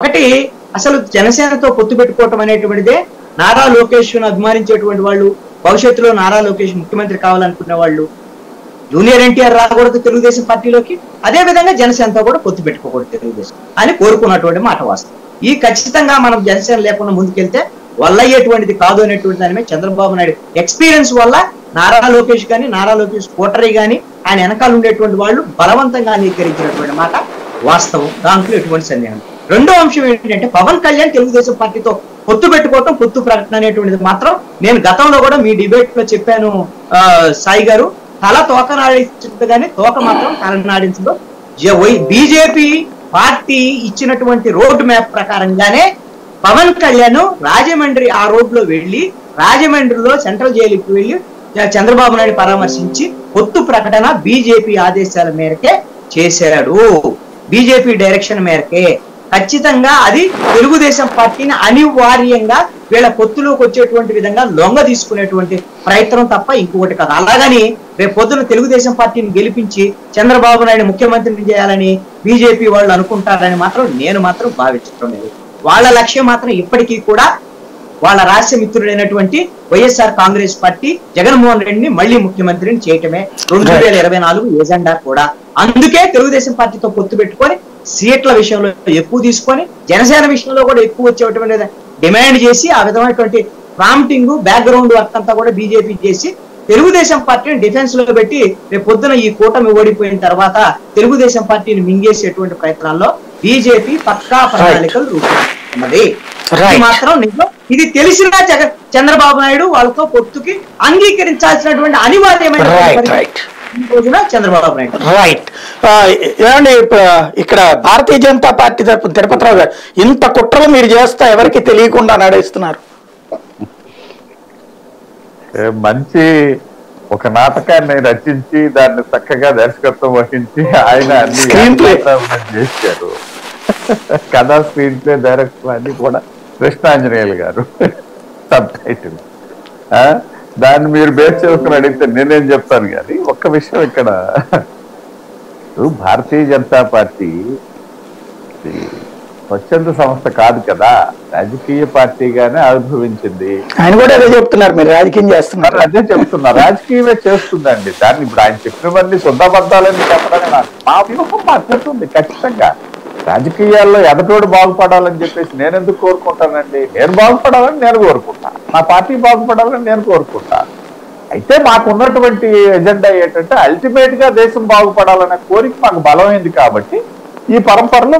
ఒకటి అసలు జనసేనతో పొత్తు పెట్టుకోవటం అనేటువంటిదే నారా లోకేష్ ను అభిమానించేటువంటి వాళ్ళు, భవిష్యత్తులో నారా లోకేష్ ముఖ్యమంత్రి కావాలనుకునే వాళ్ళు, జూనియర్ ఎన్టీఆర్ రాకూడదు తెలుగుదేశం పార్టీలోకి, అదే విధంగా జనసేనతో కూడా పొత్తు పెట్టుకోకూడదు తెలుగుదేశం అని కోరుకున్నటువంటి మాట వాస్తవం. ఈ ఖచ్చితంగా మనం జనసేన లేకుండా ముందుకెళ్తే వల్ల అయ్యేటువంటిది కాదు అనేటువంటి దాని మీద చంద్రబాబు నాయుడు ఎక్స్పీరియన్స్ వల్ల నారా లోకేష్ కానీ, నారా లోకేష్ కోటరీ కానీ, ఆయన వెనకాల ఉండేటువంటి వాళ్ళు బలవంతంగా అంగీకరించినటువంటి మాట వాస్తవం. దాంట్లో ఎటువంటి సందేహం. రెండో అంశం ఏంటంటే పవన్ కళ్యాణ్ తెలుగుదేశం పార్టీతో పొత్తు పెట్టుకోవటం, పొత్తు ప్రకటన అనేటువంటిది మాత్రం నేను గతంలో కూడా మీ డిబేట్ లో చెప్పాను సాయి గారు, తల తోక నాడించదు కానీ తోక మాత్రం తల నాడించదు. బీజేపీ పార్టీ ఇచ్చినటువంటి రోడ్ మ్యాప్ ప్రకారంగానే పవన్ కళ్యాణ్ రాజమండ్రి ఆ రోడ్ లో వెళ్లి రాజమండ్రిలో సెంట్రల్ జైలుకి వెళ్లి చంద్రబాబు నాయుడు పరామర్శించి పొత్తు ప్రకటన బీజేపీ ఆదేశాల మేరకే చేశాడు. బీజేపీ డైరెక్షన్ మేరకే ఖచ్చితంగా అది తెలుగుదేశం పార్టీని అనివార్యంగా వీళ్ళ పొత్తులోకి వచ్చేటువంటి విధంగా లొంగ తీసుకునేటువంటి ప్రయత్నం తప్ప ఇంకొకటి కాదు. అలాగని రేపు పొద్దున తెలుగుదేశం పార్టీని గెలిపించి చంద్రబాబు నాయుడు ముఖ్యమంత్రిని చేయాలని బీజేపీ వాళ్ళు అనుకుంటారని మాత్రం నేను మాత్రం భావించడం లేదు. వాళ్ళ లక్ష్యం మాత్రం ఇప్పటికీ కూడా వాళ్ళ రాష్ట్ర మిత్రుడైనటువంటి వైఎస్ఆర్ కాంగ్రెస్ పార్టీ జగన్మోహన్ రెడ్డిని మళ్లీ ముఖ్యమంత్రిని చేయటమే 2024 ఎజెండా కూడా. అందుకే తెలుగుదేశం పార్టీతో పొత్తు పెట్టుకొని సీట్ల విషయంలో ఎక్కువ తీసుకొని జనసేన విషయంలో కూడా ఎక్కువ వచ్చేటువంటి డిమాండ్ చేసి ఆ విధమైనటువంటి ప్రాంప్టింగ్ బ్యాక్గ్రౌండ్ వర్క్ అంతా కూడా బీజేపీ చేసి తెలుగుదేశం పార్టీని డిఫెన్స్ లో పెట్టి రేపు పొద్దున ఈ కూటమి ఓడిపోయిన తర్వాత తెలుగుదేశం పార్టీని మింగేసేటువంటి ప్రయత్నాల్లో బీజేపీ పక్కా ప్రణాళికలు రూపొందిస్తున్నది. మాత్రం నిజం. ఇది తెలిసిన చంద్రబాబు నాయుడు వాళ్ళతో పొత్తుకి అంగీకరించాల్సినటువంటి అనివార్యమైన రోజున చంద్రబాబు నాయుడు. రైట్. ఏమండి, ఇక్కడ భారతీయ జనతా పార్టీ తరఫున తిరుపతిరావు గారు ఇంత కుట్రలు మీరు చేస్తా ఎవరికి తెలియకుండా నడుస్తున్నారు. మంచి ఒక నాటకాన్ని రచించి దాన్ని చక్కగా దర్శకత్వం వహించి ఆయన అన్ని చేశారు. కథా స్క్రీన్ ప్లే డైరెక్టర్ అన్ని కూడా కృష్ణాంజనేయులు గారు. సబ్ టైటిల్ దాన్ని మీరు బేస్ చేసుకుని అడిగితే నేనేం చెప్తాను. కానీ ఒక్క విషయం ఇక్కడ, భారతీయ జనతా పార్టీ స్వచ్ఛంద సంస్థ కాదు కదా, రాజకీయ పార్టీగానే ఆవిర్భవించింది. ఆయన కూడా అదే చెప్తున్నారు, మీరు రాజకీయం చేస్తున్నారు. అదే చెప్తున్నారు, రాజకీయమే చేస్తుందండి. దాన్ని ఇప్పుడు ఆయన చెప్పినవన్నీ శుద్ధబద్దాలని చెప్పడానికి మా వ్యూహం మాట్లాడుతుంది. ఖచ్చితంగా రాజకీయాల్లో ఎదటోడు బాగుపడాలని చెప్పేసి నేను ఎందుకు కోరుకుంటానండి? నేను బాగుపడాలని నేను కోరుకుంటా, నా పార్టీ బాగుపడాలని నేను కోరుకుంటా. అయితే మాకున్నటువంటి ఎజెండా ఏంటంటే అల్టిమేట్ గా దేశం బాగుపడాలనే కోరిక మాకు బలమైంది. కాబట్టి ఈ పరంపరలో